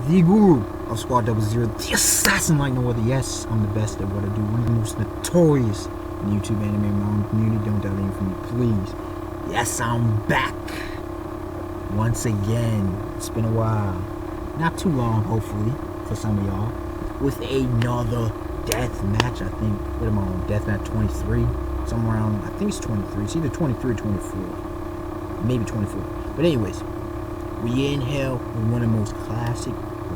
the guru of Squad 00, the assassin like no other. Yes, I'm the best at what I do. One of the most notorious in the YouTube anime manga community. Don't doubt anything from me, please. Yes, I'm back. Once again. It's been a while. Not too long, hopefully, for some of y'all. With another Deathmatch. I think, what am I on? Deathmatch 23? Somewhere around, I think it's 23. It's either 23 or 24. Maybe 24. But anyways, we in hell with one of the most classic,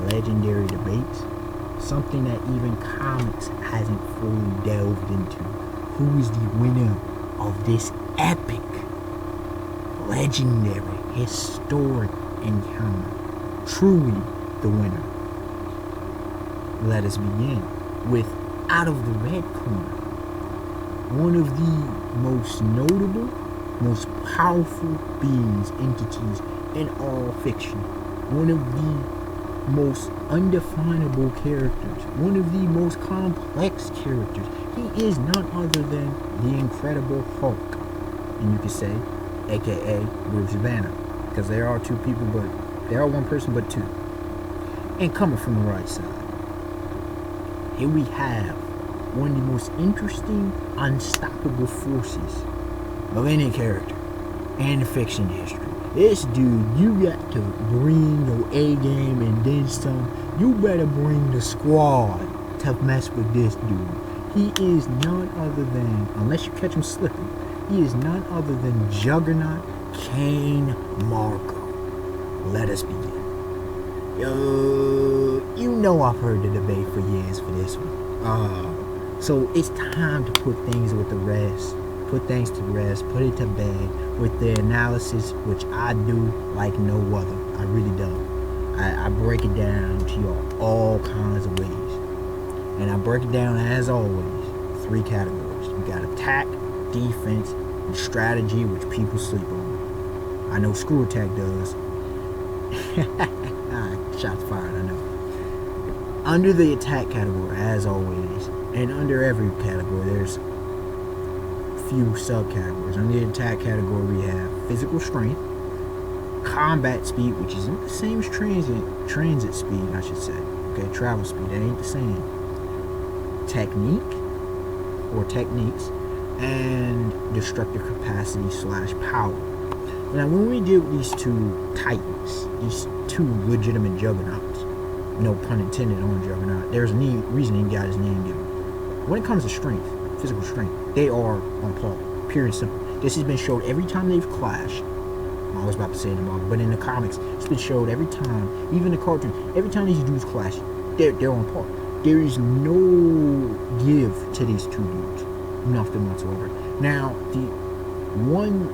legendary debates. Something that even comics hasn't fully delved into. Who is the winner of this epic, legendary, historic encounter? Truly the winner. Let us begin with, out of the red corner, one of the most notable, most powerful beings, entities in all fiction. One of the most undefinable characters. One of the most complex characters. He is none other than the Incredible Hulk. And you could say, aka Bruce Banner. Because there are two people, but there are one person, but two. And coming from the right side, here we have one of the most interesting, unstoppable forces of any character in fiction history. This dude, you got to bring your A game and then some. You better bring the squad to mess with this dude. He is none other than, unless you catch him slipping, he is none other than Juggernaut Kane Marco. Let us begin. You know I've heard the debate for years for this one. So it's time to put things with the rest. Put things to rest. Put it to bed with the analysis, which I do like no other. I really don't. I break it down to y'all all kinds of ways. And I break it down, as always, 3 categories. You got attack, defense, and strategy, which people sleep on. I know Screw Attack does. Shots fired, I know. Under the attack category, as always, and under every category, there's few subcategories. Under the attack category, we have physical strength, combat speed, which isn't the same as transit speed, I should say. Okay, travel speed, that ain't the same. Technique, or techniques, and destructive capacity / power. Now, when we deal with these two titans, these two legitimate juggernauts, no pun intended on Juggernaut, there's a reason he got his name given. When it comes to strength, physical strength, they are on par, pure and simple. This has been showed every time they've clashed. I was about to say in the manga, but in the comics, it's been showed every time, even the cartoon, every time these dudes clash, they're on par. There is no give to these two dudes, nothing whatsoever. Now, the one,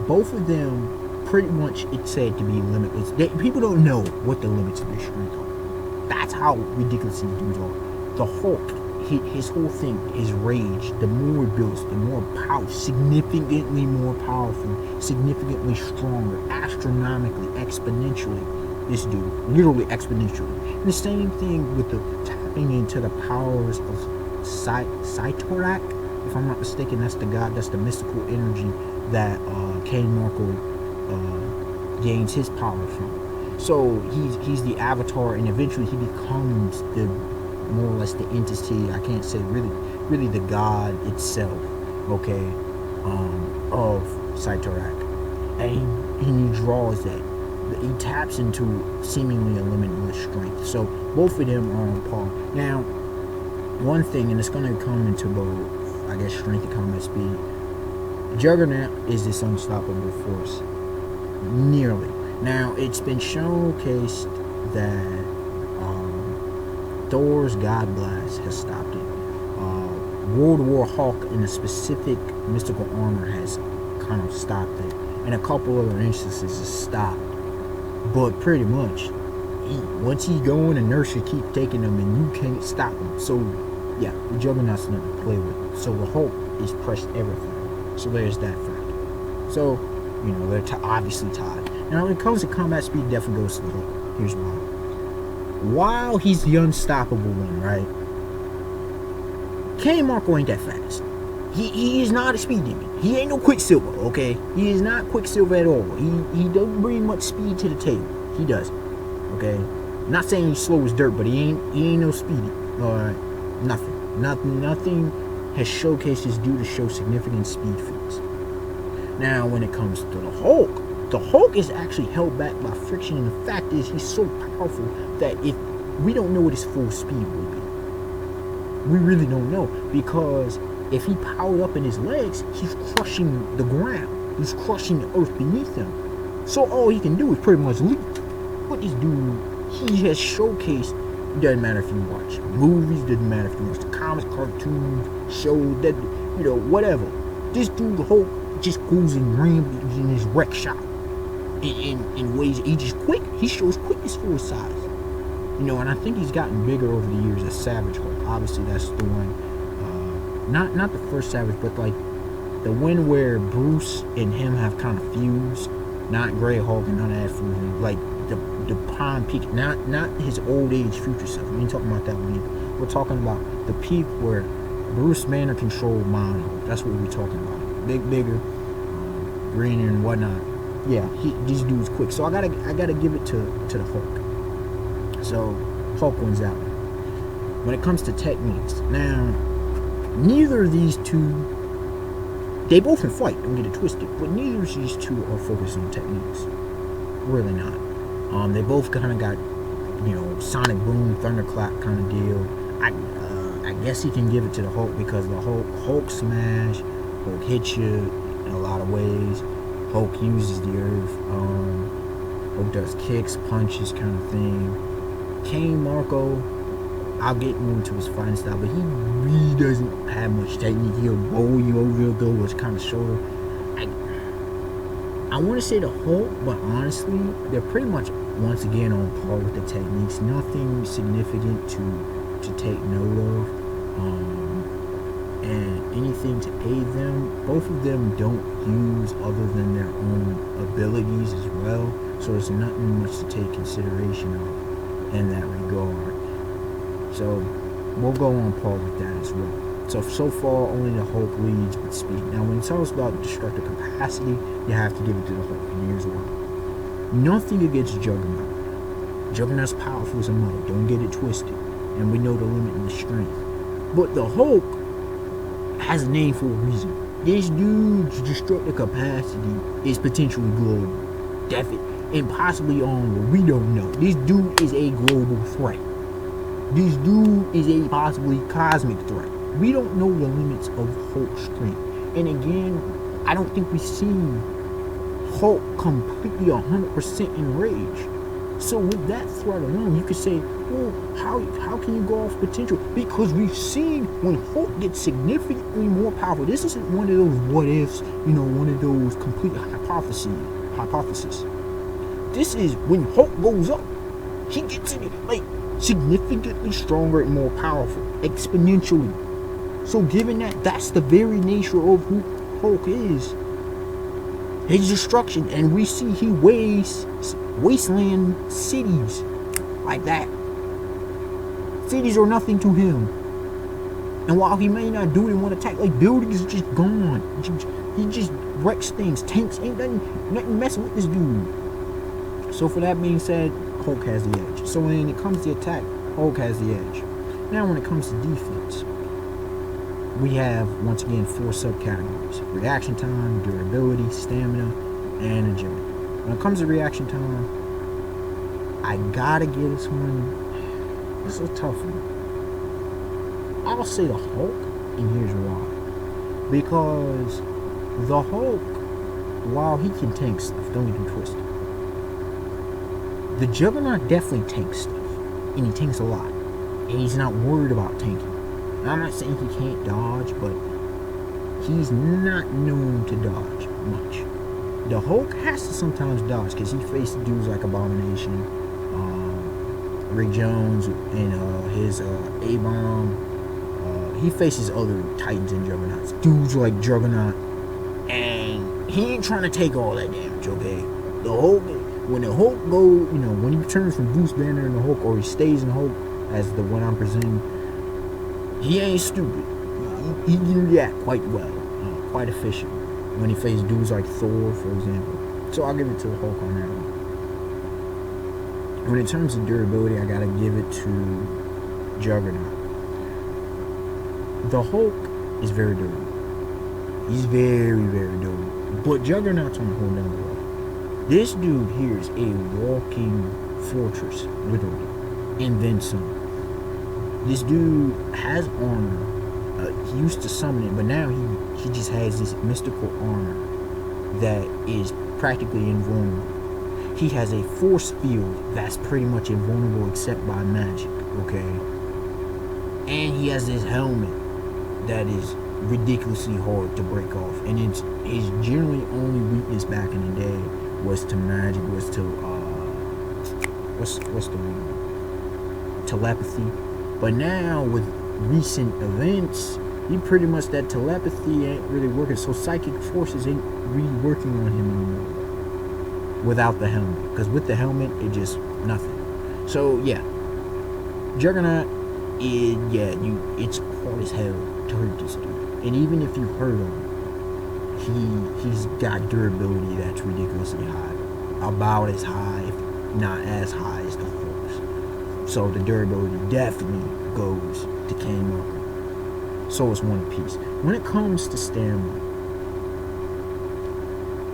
both of them, pretty much it's said to be limitless. People don't know what the limits of their strength are. That's how ridiculous these dudes are. The Hulk, his whole thing, his rage, the more he builds, the more power, significantly more powerful, significantly stronger, astronomically, exponentially. This dude, literally exponentially. And the same thing with the tapping into the powers of Saitorak. If I'm not mistaken, that's the god, that's the mystical energy that Kane Marco gains his power from. So he's the avatar, and eventually he becomes the more or less the entity. I can't say really the god itself, okay, of Saitorak, and he draws that. He taps into seemingly a limitless strength. So both of them are on par. Now, one thing, and it's going to come into both, I guess, strength and combat speed. Juggernaut is this unstoppable force. Nearly. Now, it's been showcased that Thor's God Blast has stopped it. World War Hulk in a specific mystical armor has kind of stopped it. And a couple other instances has stopped. But pretty much, once he go in, the nurse should keep taking him and you can't stop him. So, yeah, the Juggernaut's not to play with. So the Hulk is pressed everything. So there's that fact. So, they're obviously tied. Now, when it comes to combat speed, definitely goes to the Hulk. Here's why. While he's the unstoppable one, right? Kane Marco ain't that fast. He is not a speed demon. He ain't no Quicksilver, okay? He is not Quicksilver at all. He doesn't bring much speed to the table. He doesn't, okay? Not saying he's slow as dirt, but he ain't no speedy. Nothing has showcased his due to show significant speed feats. Now, when it comes to the Hulk is actually held back by friction, and the fact is he's so powerful that if we don't know what his full speed will be. We really don't know, because if he powered up in his legs, he's crushing the ground. He's crushing the earth beneath him. So all he can do is pretty much leap. But this dude, he has showcased, it doesn't matter if you watch movies, doesn't matter if you watch the comics, cartoons, shows, that, whatever. This dude, the Hulk, just goes and rambles in his wreck shop. In ways, he just quick. He shows quickness for his size. And I think he's gotten bigger over the years as Savage Hulk. Obviously, that's the one. Not the first Savage, but like the one where Bruce and him have kind of fused. Not Grey Hulk and none of that fusion. Like the prime peak. Not his old age future self. We ain't talking about that one either. We're talking about the peak where Bruce Banner controlled Mind Hulk. That's what we're talking about. Bigger, greener and whatnot. Yeah, these dudes quick. So I gotta give it to the Hulk. So Hulk wins that one. When it comes to techniques, now neither of these two, they both can fight, don't get it twisted, but neither of these two are focused on techniques. Really not. They both kind of got, sonic boom, thunderclap kind of deal. I guess he can give it to the Hulk because the Hulk smash, Hulk hits you in a lot of ways. Hulk uses the earth. Hulk does kicks, punches, kind of thing. Kane Marco, I'll get more into his fighting style, but he really doesn't have much technique. He'll roll you over, he'll go with his kind of shoulder. I want to say the Hulk, but honestly, they're pretty much once again on par with the techniques. Nothing significant to take note of, and anything to aid them. Both of them don't use other than their own abilities as well, so there's nothing much to take consideration of in that regard. So we'll go on par with that as well. So far only the Hulk leads with speed. Now when it talks about destructive capacity, you have to give it to the Hulk, and here's why. Nothing against Juggernaut. Juggernaut's powerful as a mother, don't get it twisted, and we know the limit and the strength. But the Hulk has a name for a reason. This dude's destructive capacity is potentially global. Definitely. And possibly on, we don't know. This dude is a global threat. This dude is a possibly cosmic threat. We don't know the limits of Hulk's strength. And again, I don't think we've seen Hulk completely 100% enraged. So with that threat alone, you could say, well, how can you go off potential? Because we've seen when Hulk gets significantly more powerful. This isn't one of those what ifs, one of those complete hypotheses. This is when Hulk goes up, he gets significantly stronger and more powerful, exponentially. So given that's the very nature of who Hulk is, his destruction, and we see he wasteland cities like that. Cities are nothing to him. And while he may not do it in one attack, buildings are just gone. He just wrecks things. Tanks ain't nothing messing with this dude. So for that being said, Hulk has the edge. So when it comes to attack, Hulk has the edge. Now when it comes to defense, we have, once again, 4 subcategories. Reaction time, durability, stamina, and agility. When it comes to reaction time, I gotta give this one, this is a tough one. I'll say the Hulk, and here's why. Because the Hulk, while he can tank stuff, don't get me twisted, the Juggernaut definitely tanks stuff, and he tanks a lot, and he's not worried about tanking. Now, I'm not saying he can't dodge, but he's not known to dodge much. The Hulk has to sometimes dodge because he faces dudes like Abomination, Rick Jones, and his A-Bomb. He faces other Titans and Juggernauts, dudes like Juggernaut, and he ain't trying to take all that damage. Okay, the Hulk. When the Hulk goes, when he turns from Bruce Banner in the Hulk, or he stays in Hulk as the one I'm presenting, he ain't stupid. He can react quite well, quite efficient when he faces dudes like Thor, for example. So I'll give it to the Hulk on that one. When in terms of durability, I gotta give it to Juggernaut. The Hulk is very durable. He's very, very durable. But Juggernaut's on a whole nother level. This dude here is a walking fortress, literally. And then some. This dude has armor. He used to summon it, but now he just has this mystical armor that is practically invulnerable. He has a force field that's pretty much invulnerable except by magic, okay? And he has this helmet that is ridiculously hard to break off. And his generally only weakness back in the day was to magic, was to, what's the one? Telepathy. But now, with recent events, he pretty much, that telepathy ain't really working. So psychic forces ain't really working on him anymore without the helmet. Because with the helmet, it just nothing. So yeah, Juggernaut, it's hard as hell to hurt this dude. And even if you hurt him, he's got durability that's ridiculously high, about as high, if not as high as the Hulk's. So the durability definitely goes to Kane Marco. So it's one piece. When it comes to stamina,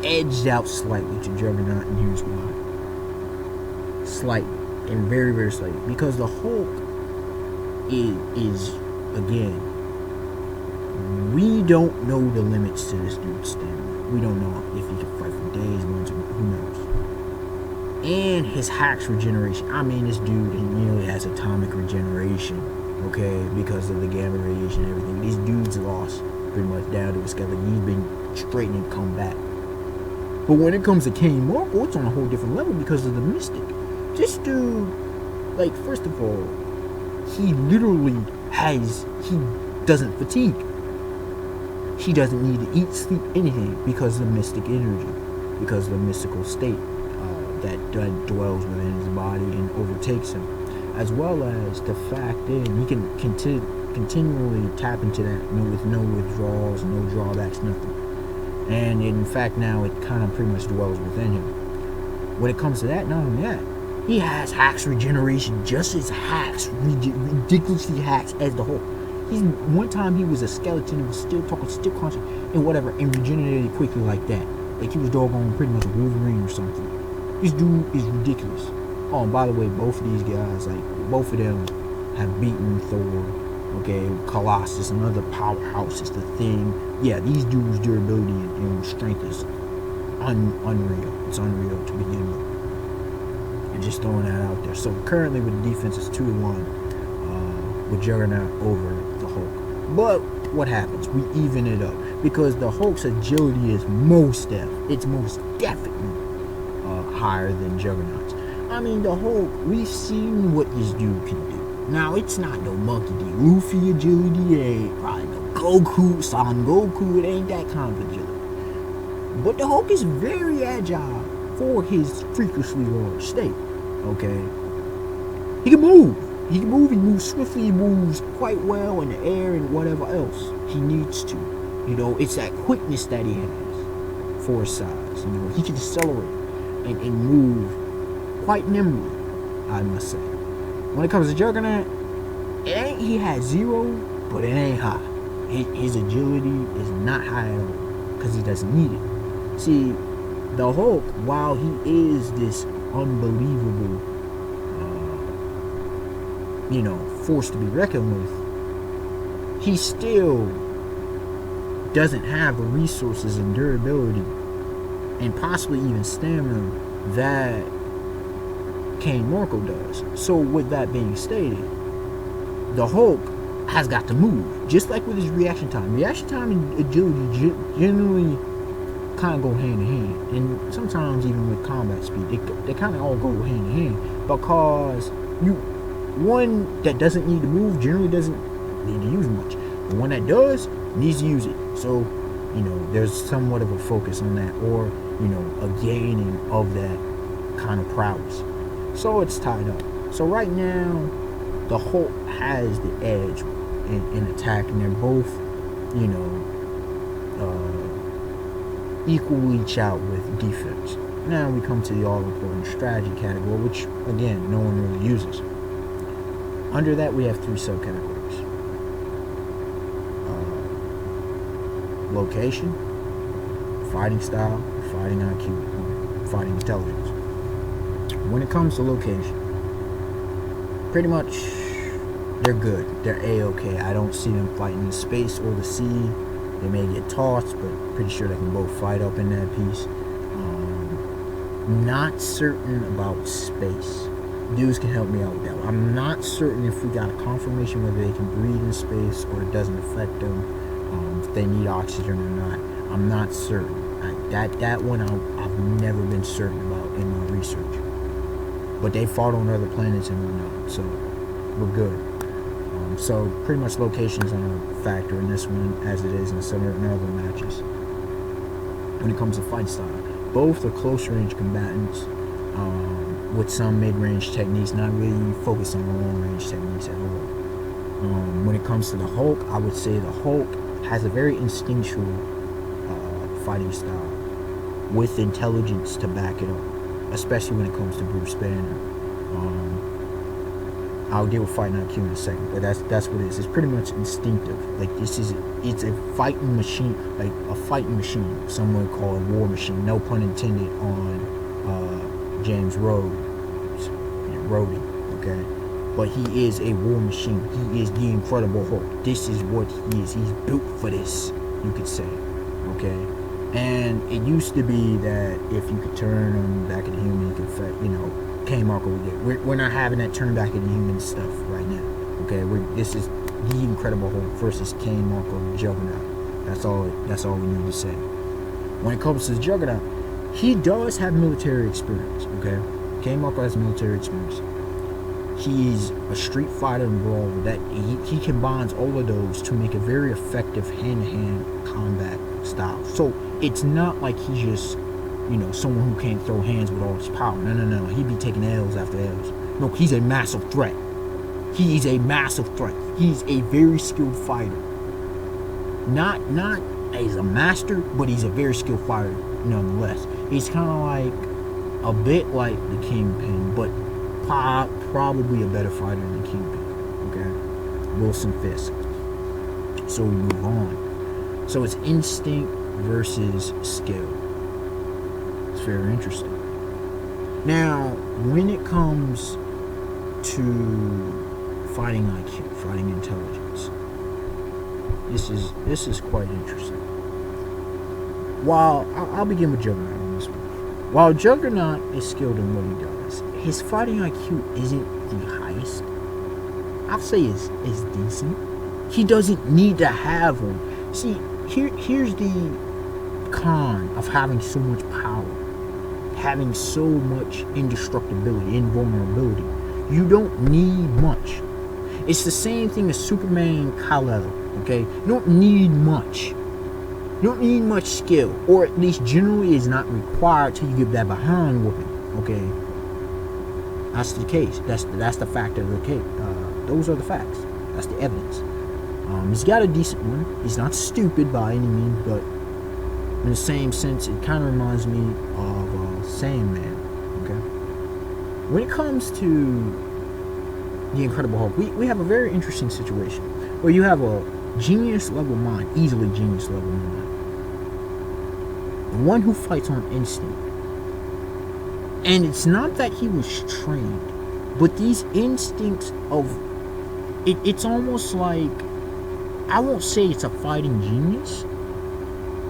edged out slightly to Juggernaut, and here's why. Slightly, and very, very slightly. Because the Hulk is again, we don't know the limits to this dude's stamina. We don't know if he can fight for days, months, who knows. And his hacks regeneration. I mean, this dude nearly has atomic regeneration, okay, because of the gamma radiation and everything. These dudes lost pretty much down to a skeleton. He's been straightened and come back. But when it comes to Kane Marco, it's on a whole different level because of the mystic. This dude, like, first of all, he doesn't fatigue. He doesn't need to eat, sleep, anything because of the mystic energy, because of the mystical state that dwells within his body and overtakes him, as well as the fact that he can continually tap into that with no withdrawals, no drawbacks, nothing. And in fact, now it kind of pretty much dwells within him. When it comes to that, not only that, he has hacks regeneration, just as ridiculously hacks as the Hulk. One time he was a skeleton, he was still talking, still conscious, and whatever, and regenerated quickly like that. Like he was doggone pretty much a Wolverine or something. This dude is ridiculous. Oh, and by the way, both of these guys, like, both of them have beaten Thor, okay, Colossus, another powerhouse is the Thing. Yeah, these dudes' durability and strength is unreal. It's unreal to begin with. And just throwing that out there. So currently with the defense, it's 2-1 with Juggernaut over the Hulk. But what happens? We even it up because the Hulk's agility is most definitely higher than Juggernaut's. I mean, the Hulk, we've seen what this dude can do. Now, it's not no Monkey D. Luffy agility, it ain't probably no Goku, Son Goku, it ain't that kind of agility. But the Hulk is very agile for his freakishly large state, okay? He can move. He moves swiftly, he moves quite well in the air and whatever else he needs to. You know, it's that quickness that he has for his size. You know, he can accelerate and move quite nimbly, I must say. When it comes to Juggernaut, he has 0, but it ain't high. His agility is not high at all because he doesn't need it. See, the Hulk, while he is this unbelievable force to be reckoned with, he still doesn't have the resources and durability and possibly even stamina that Kane Marco does. So with that being stated, the Hulk has got to move, just like with his reaction time. Reaction time and agility generally kind of go hand in hand, and sometimes even with combat speed, they kind of all go hand in hand, because one that doesn't need to move generally doesn't need to use much. The one that does needs to use it. So, there's somewhat of a focus on that, or, a gaining of that kind of prowess. So it's tied up. So right now, the Hulk has the edge in attack, and they're both, equally each out with defense. Now we come to the all-important strategy category, which, again, no one really uses. Under that, we have 3 subcategories. Location, fighting style, fighting IQ, fighting intelligence. When it comes to location, pretty much they're good. They're A-okay. I don't see them fighting in space or the sea. They may get tossed, but pretty sure they can both fight up in that piece. Not certain about space. Dudes can help me out with that. I'm not certain if we got a confirmation whether they can breathe in space or it doesn't affect them, if they need oxygen or not. I'm not certain. That one I've never been certain about in my research. But they fought on other planets and whatnot, so we're good. So pretty much location is not a factor in this one as it is in some other matches. When it comes to fight style, both are close range combatants with some mid-range techniques, not really focused on long range techniques at all. When it comes to the Hulk, I would say the Hulk has a very instinctual fighting style with intelligence to back it up, especially when it comes to Bruce Banner. I'll deal with fighting IQ in a second, but that's what it is. It's pretty much instinctive. Like it's a fighting machine, like a fighting machine. Some would call it war machine. No pun intended on James Rhodes, Rhodey. Okay, but he is a war machine. He is the Incredible Hulk. This is what he is. He's built for this, you could say. Okay, and it used to be that if you could turn him back into human, you could fight, Kane Marco would get. We're not having that turn back into human stuff right now. Okay, this is the Incredible Hulk versus Kane Marco Juggernaut. That's all we need to say. When it comes to the Juggernaut, he does have military experience. Okay, Kane Marco has military experience. He's a street fighter and brawler. That he combines all of those to make a very effective hand-to-hand combat style. So it's not like he's just someone who can't throw hands with all his power. No. He'd be taking L's after L's. No, he's a massive threat. He's a massive threat. He's a very skilled fighter. Not as a master, but he's a very skilled fighter nonetheless. He's kind of like a bit like the Kingpin, but probably a better fighter than the Kingpin. Okay, Wilson Fisk. So we move on. So it's instinct versus skill. Very interesting. Now, when it comes to fighting IQ, fighting intelligence, this is quite interesting. While I'll begin with Juggernaut on this one. While Juggernaut is skilled in what he does, his fighting IQ isn't the highest. I'll say is decent. He doesn't need to have one. See, here's the con of having so much power. Having so much indestructibility, invulnerability. You don't need much. It's the same thing as Superman and Kal-El, okay? You don't need much. You don't need much skill, or at least generally is not required till you get that behind whooping, okay? That's the case. That's the fact of the case. Those are the facts. That's the evidence. He's got a decent one. He's not stupid by any means, but in the same sense, it kind of reminds me of Sandman. Okay. When it comes to the Incredible Hulk, we have a very interesting situation where you have a genius level mind, easily genius level mind, one who fights on instinct. And it's not that he was trained, but these instincts of it's almost like, I won't say it's a fighting genius,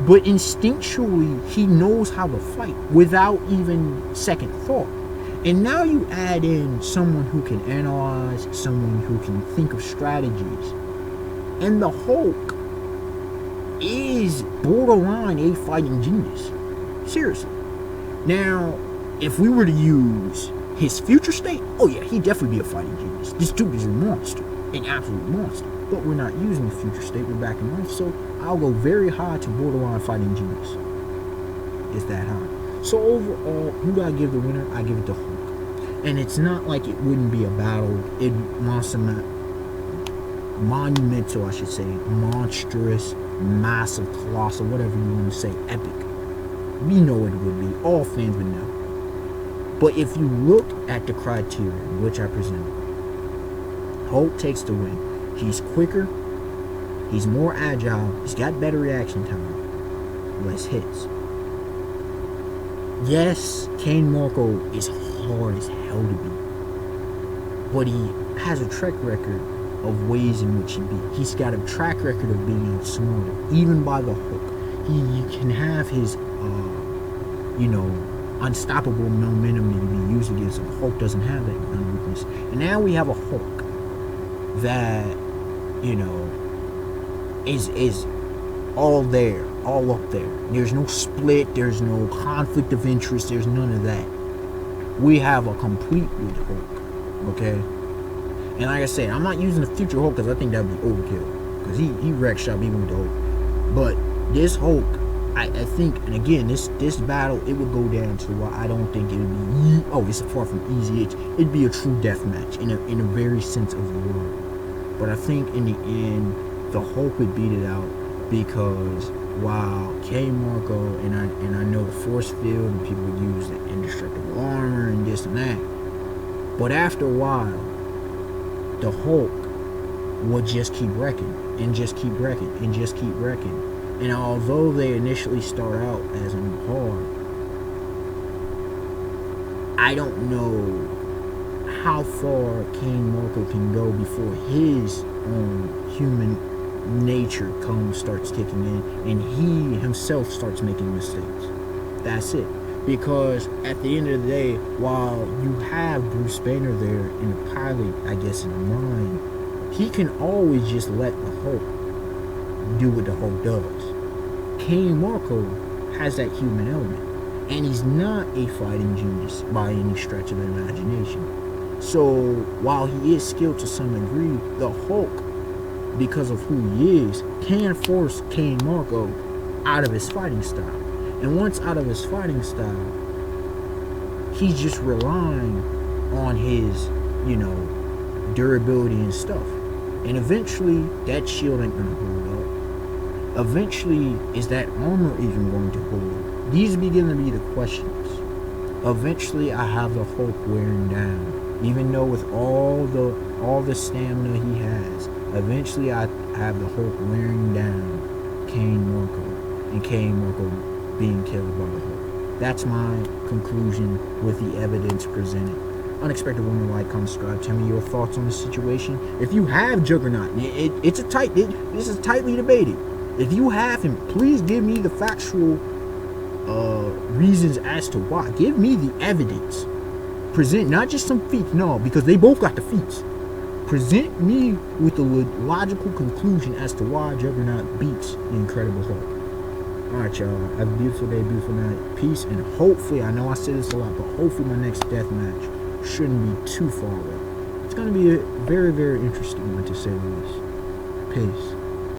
but instinctually, he knows how to fight without even second thought. And now you add in someone who can analyze, someone who can think of strategies. And the Hulk is borderline a fighting genius. Seriously. Now, if we were to use his future state, oh yeah, he'd definitely be a fighting genius. This dude is a monster, an absolute monster. But we're not using the future state, we're backing off, so I'll go very high to borderline fighting genius. It's that high. So overall, who do I give the winner? I give it to Hulk. And it's not like it wouldn't be a battle. It monumental, I should say, monstrous, massive, colossal, whatever you want to say, epic. We know it would be. All fans would know. But if you look at the criteria which I presented, Hulk takes the win. He's quicker. He's more agile. He's got better reaction time. Less hits. Yes, Kane Marco is hard as hell to beat. But he has a track record of ways in which he beat. He's got a track record of being outsmarted, even by the Hulk. He can have his, unstoppable momentum to be used against him. Hulk doesn't have that kind of weakness. And now we have a Hulk that, is all there, all up there. There's no split, there's no conflict of interest, there's none of that. We have a complete with Hulk, okay? And like I said, I'm not using the future Hulk because I think that would be overkill. Because he wrecked shop even with the Hulk. But this Hulk, I think, and again, this battle, it would go down to why I don't think it would be, it's far from easy. It'd be a true death match in a very sense of the word. But I think in the end, the Hulk would beat it out because while K Marco and I know the force field and people would use the indestructible armor and this and that, but after a while, the Hulk would just keep wrecking and just keep wrecking and just keep wrecking. And although they initially start out as hard, I don't know how far Kane Marco can go before his own human nature starts kicking in and he himself starts making mistakes. That's it. Because at the end of the day, while you have Bruce Banner there in the pilot, I guess in the mind, he can always just let the Hulk do what the Hulk does. Kane Marco has that human element, and he's not a fighting genius by any stretch of the imagination. So while he is skilled to some degree, the Hulk, because of who he is, can force Kane Marco out of his fighting style. And once out of his fighting style, he's just relying on his, durability and stuff. And eventually, that shield ain't gonna hold up. Eventually, is that armor even going to hold up? These begin to be the questions. Eventually, I have the Hulk wearing down. Even though with all the stamina he has, eventually I have the Hulk wearing down Kane Marco. And Kane Marco being killed by the Hulk. That's my conclusion with the evidence presented. Unexpected Woman, like, comment, subscribe. Tell me your thoughts on this situation. If you have Juggernaut, this is tightly debated. If you have him, please give me the factual reasons as to why. Give me the evidence. Present not just some feats, no, because they both got the feats. Present me with the logical conclusion as to why Juggernaut beats the Incredible Hulk. Alright, y'all. Have a beautiful day, beautiful night. Peace, and hopefully, I know I say this a lot, but hopefully my next death match shouldn't be too far away. It's going to be a very, very interesting one, to say the least. Peace.